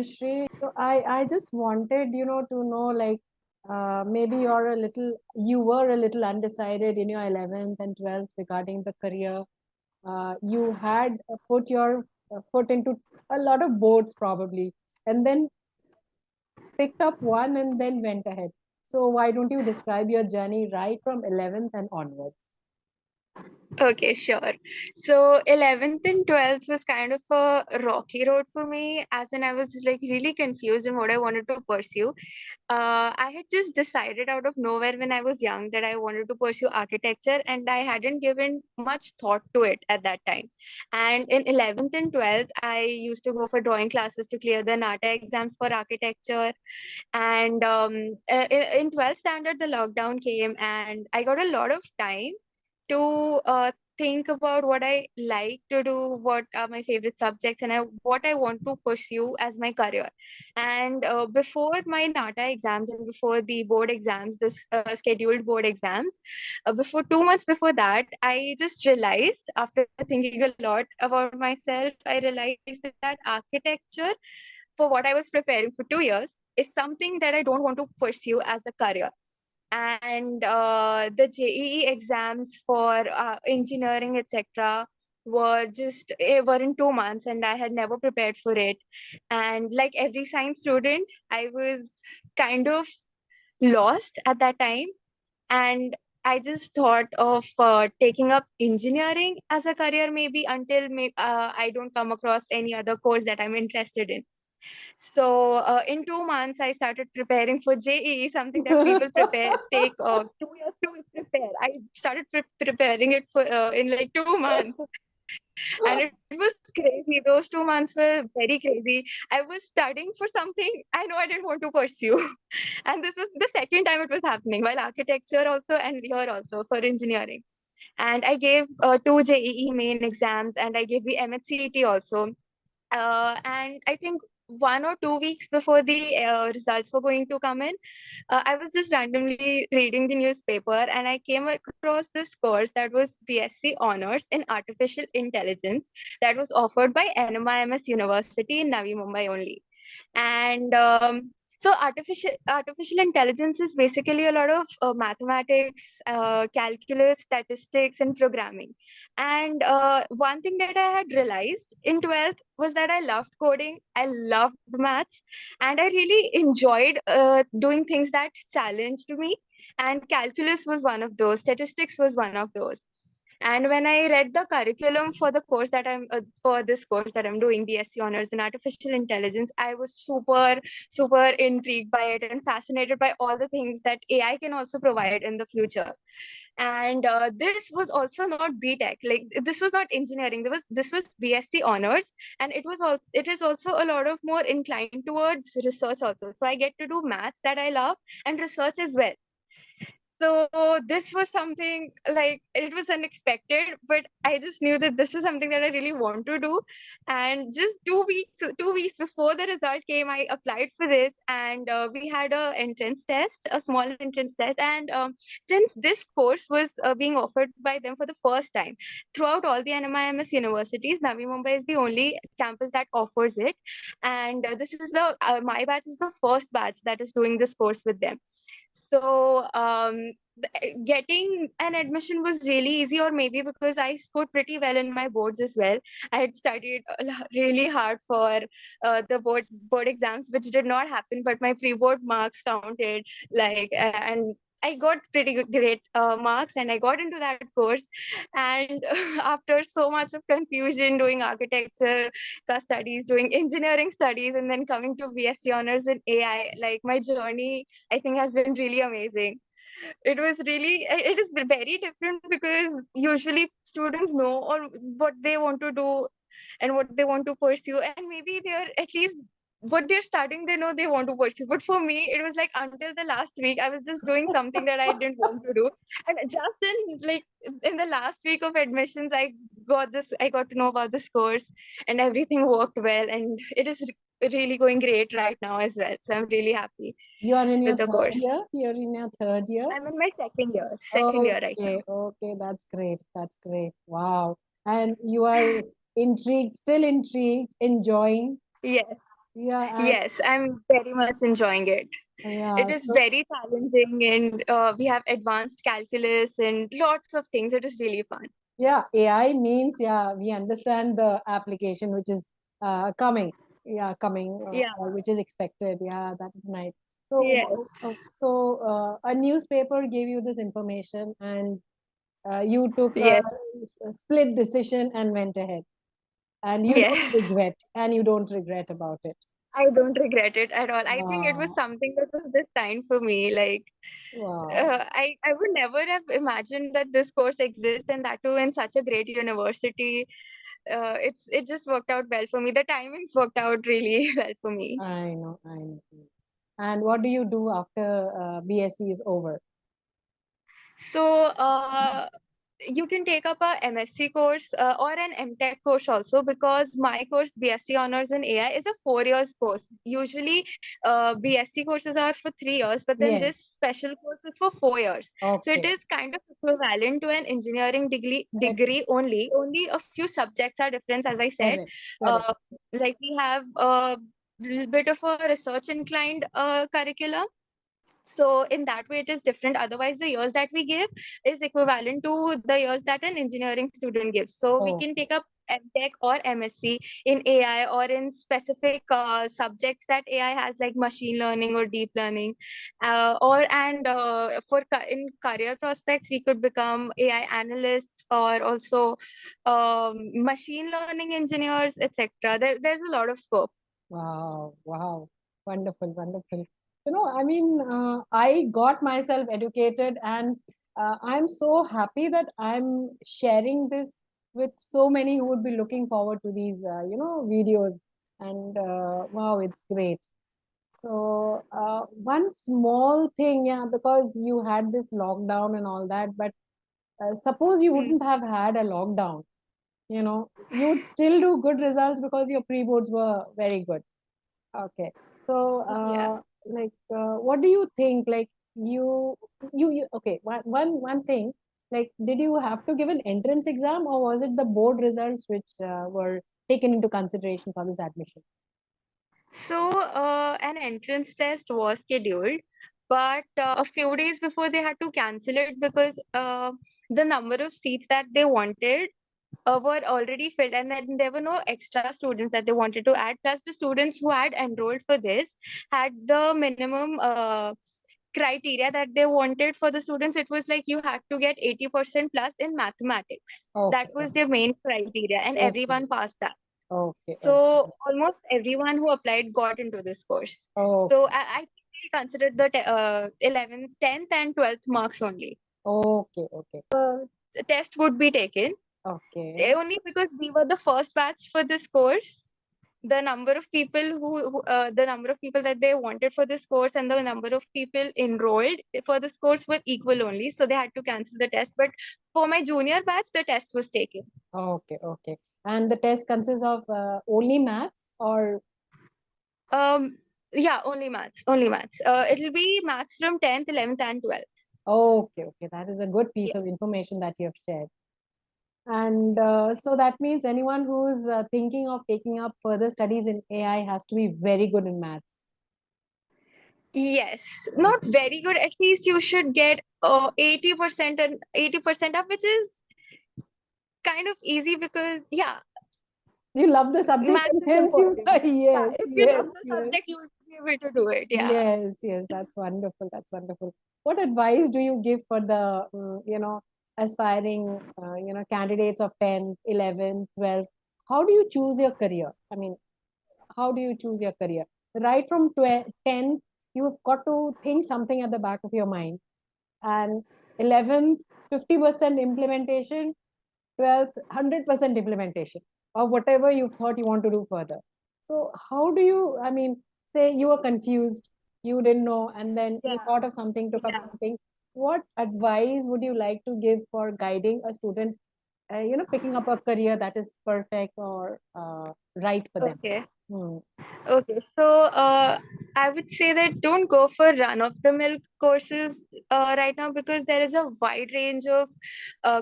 Manushree. So I just wanted, to know like maybe you were a little undecided in your 11th and 12th regarding the career. You had put your foot into a lot of boards probably, and then picked up one and then went ahead. So why don't you describe your journey right from 11th and onwards? Okay, sure. So 11th and 12th was kind of a rocky road for me, as in I was like really confused in what I wanted to pursue. I had just decided out of nowhere when I was young that I wanted to pursue architecture, and I hadn't given much thought to it at that time. And in 11th and 12th, I used to go for drawing classes to clear the NATA exams for architecture. And in 12th standard, the lockdown came, and I got a lot of time to think about what I like to do, what are my favorite subjects, and what I want to pursue as my career. And before my NATA exams and before the board exams, this scheduled board exams, before 2 months before that, I just realized after thinking a lot about myself, I realized that architecture, for what I was preparing for 2 years, is something that I don't want to pursue as a career. And the JEE exams for engineering, etc., were in 2 months, and I had never prepared for it. And like every science student, I was kind of lost at that time, and I just thought of taking up engineering as a career, maybe until I don't come across any other course that I'm interested in. So in 2 months, I started preparing for JEE, something that people take 2 years to prepare. I started preparing it for in like 2 months, and it was crazy. Those 2 months were very crazy. I was studying for something I know I didn't want to pursue, and this was the second time it was happening, while architecture also and here also for engineering. And I gave two JEE main exams, and I gave the MHCET also. And I think 1 or 2 weeks before the results were going to come in, I was just randomly reading the newspaper, and I came across this course that was B.Sc Honors in Artificial Intelligence that was offered by NMIMS University in Navi Mumbai only. And so artificial intelligence is basically a lot of mathematics, calculus, statistics, and programming. And one thing that I had realized in 12th was that I loved coding, I loved maths, and I really enjoyed doing things that challenged me. And calculus was one of those, statistics was one of those. And when I read the curriculum for the course that for this course that I'm doing, B.Sc Honors in Artificial Intelligence, I was super intrigued by it and fascinated by all the things that AI can also provide in the future. And this was also not B.Tech, like this was not engineering. This was B.Sc Honors, and it is also a lot of more inclined towards research also. So I get to do maths that I love and research as well. So this was something like it was unexpected, but I just knew that this is something that I really want to do. And just 2 weeks before the result came, I applied for this, and we had a small entrance test. And since this course was being offered by them for the first time throughout all the NMIMS universities, Navi Mumbai is the only campus that offers it. And this is the my batch is the first batch that is doing this course with them. So getting an admission was really easy, or maybe because I scored pretty well in my boards as well. I had studied really hard for the board exams, which did not happen, but my pre-board marks counted. And I got pretty great marks, and I got into that course. And after so much of confusion doing architecture studies, doing engineering studies, and then coming to B.Sc Honors in AI, like my journey, I think, has been really amazing. It is very different, because usually students know or what they want to do and what they want to pursue, and maybe they're at least what they're studying, they know they want to pursue. But for me, it was like until the last week I was just doing something that I didn't want to do. And just in the last week of admissions, I got to know about this course, and everything worked well, and it is really going great right now as well. So I'm really happy You are in with your the third course. year? You're in your third year? I'm in my second year right now. Okay, okay, that's great. That's great. Wow. And you are intrigued, still intrigued, enjoying. Yes. Yeah, Yes, I'm very much enjoying it. It yeah. is So very challenging, and we have advanced calculus and lots of things. It is really fun. yeah, AI means, yeah, we understand the application which is coming, yeah, coming, Yeah. or which is expected. Yeah, that is nice. So, Yes. a newspaper gave you this information, and you took a Yes. split decision and went ahead, and you don't Yes. regret, and you don't regret about it. I don't regret it at all. I think it was Wow, something that was destined for me. Like, wow, I would never have imagined that this course exists, and that too in such a great university. It just worked out well for me. The timings worked out really well for me. I know, I know. And what do you do after BSc is over? So, you can take up a MSc course or an MTech course also, because my course B.Sc Honors in AI is a 4 years course. Usually, B.Sc courses are for 3 years, but then Yes. this special course is for 4 years. So it Okay. is kind of equivalent to an engineering Correct. degree only. Only a few subjects are different, as I said. Correct. Correct. Uh, like we have a little bit of a research inclined curriculum, so in that way it is different. Otherwise the years that we give is equivalent to the years that an engineering student gives. So we can Okay. take up MTech or MSc in AI, or in specific subjects that AI has, like machine learning or deep learning, or and in career prospects we could become AI analysts, or also machine learning engineers, etc. There's a lot of scope. Wow. Wow. Wonderful. Wonderful. I mean, I got myself educated, and I'm so happy that I'm sharing this with so many who would be looking forward to these, videos. And wow, it's great. So, one small thing, yeah, because you had this lockdown and all that, but suppose you Hmm. wouldn't have had a lockdown, you'd still do good results because your pre-boards were very good. Okay. So, Yeah. what do you think? Like, okay, one thing, like, did you have to give an entrance exam, or was it the board results which were taken into consideration for this admission? So, an entrance test was scheduled, but a few days before they had to cancel it, because the number of seats that they wanted were already filled, and then there were no extra students that they wanted to add. Plus, the students who had enrolled for this had the minimum criteria that they wanted for the students. It was like you had to get 80% plus in mathematics. That Okay, was their main criteria, and okay, everyone passed that. okay, So okay, almost everyone who applied got into this course. So okay, I think they considered the 11th, 10th, and 12th marks only. okay, okay, The test would be taken okay, only because we were the first batch for this course. The number of people the number of people that they wanted for this course and the number of people enrolled for this course were equal only. So they had to cancel the test. But for my junior batch, the test was taken. okay, okay. And the test consists of only maths, or Um, yeah, only maths, only maths. It'll be maths from 10th, 11th, and 12th. okay, okay. That is a good piece Yeah. of information that you have shared. And so that means anyone who's thinking of taking up further studies in AI has to be very good in maths. Yes, not very good. At least you should get 80% and 80% up, which is kind of easy because yeah, You love the subject, maths and is hence you, important. Yeah, yes, if you yes, love the yes. subject, you will be able to do it. Yeah. Yes, yes, that's wonderful. That's wonderful. What advice do you give for the, aspiring, candidates of 10th, 11th, 12th? How do you choose your career? I mean, how do you choose your career? Right from 10th, you've got to think something at the back of your mind. And 11th, 50% implementation, 12th, 100% implementation of whatever you thought you want to do further. So how do you, I mean, say you were confused, you didn't know, and then you Yeah. thought of something, took up Yeah. something. What advice would you like to give for guiding a student, picking up a career that is perfect or right for them? Okay. Hmm. Okay. So I would say that don't go for run-of-the-mill courses right now, because there is a wide range of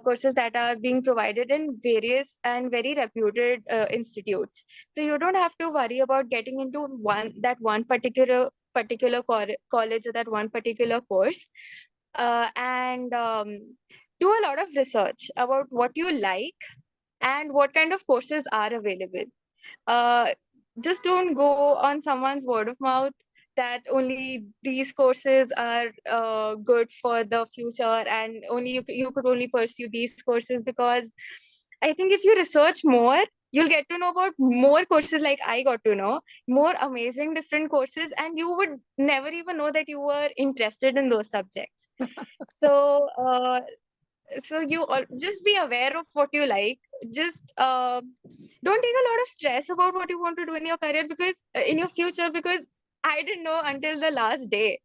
courses that are being provided in various and very reputed institutes. So you don't have to worry about getting into one particular college or that one particular course, and do a lot of research about what you like and what kind of courses are available. uh, just don't go on someone's word of mouth that only these courses are good for the future, and only you could only pursue these courses, because I think if you research more, you'll get to know about more courses, like I got to know more amazing different courses, and you would never even know that you were interested in those subjects. So you all just be aware of what you like. Just don't take a lot of stress about what you want to do in your career, because in your future, because I didn't know until the last day.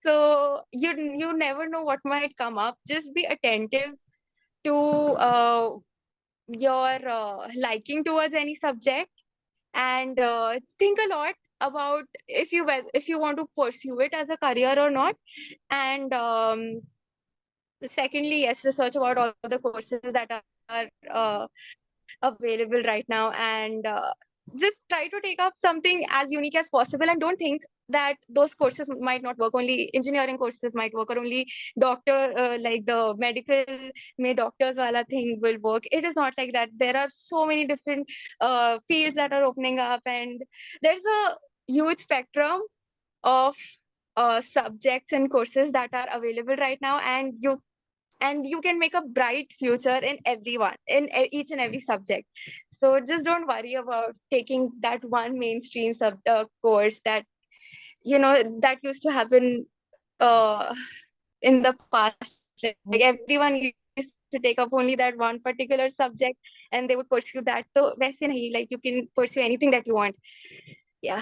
So you never know what might come up. Just be attentive to your liking towards any subject, and think a lot about if you want to pursue it as a career or not. And secondly, yes, research about all the courses that are available right now, and just try to take up something as unique as possible, and don't think that those courses might not work. Only engineering courses might work, or only doctor, like the medical may doctors wala thing will work. It is not like that. There are so many different fields that are opening up, and there's a huge spectrum of subjects and courses that are available right now, and you can make a bright future in everyone, in each and every subject. So just don't worry about taking that one mainstream course that that used to happen uh, in the past. Like everyone used to take up only that one particular subject, and they would pursue that. So वैसे नहीं, like you can pursue anything that you want. Yeah.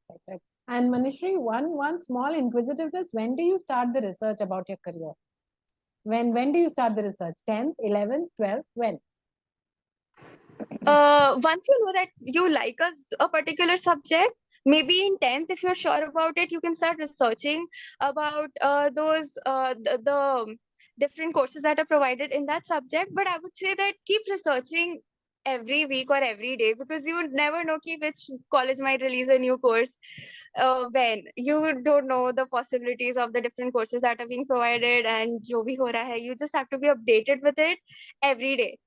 Perfect. And Manushree, one small inquisitiveness. When do you start the research about your career? When do you start the research? 10th, 11th, 12th? When? Once you know that you like a particular subject, maybe in 10th, if you're sure about it, you can start researching about the different courses that are provided in that subject. But I would say that keep researching every week or every day, because you never know which college might release a new course. When you don't know the possibilities of the different courses that are being provided, and jo bhi ho raha hai, you just have to be updated with it every day.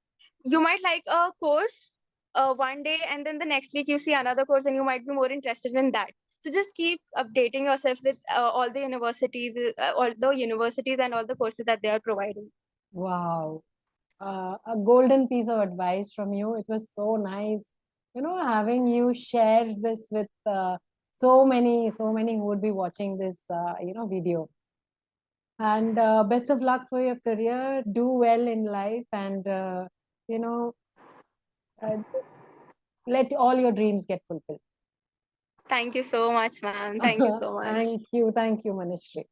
You might like a course one day, and then the next week you see another course and you might be more interested in that. So just keep updating yourself with all the universities and all the courses that they are providing. Wow. A golden piece of advice from you. It was so nice, having you share this with so many who would be watching this, video. And best of luck for your career. Do well in life, and you know, uh, let all your dreams get fulfilled. Thank you so much, ma'am. Thank you so much. Thank you, Manushree.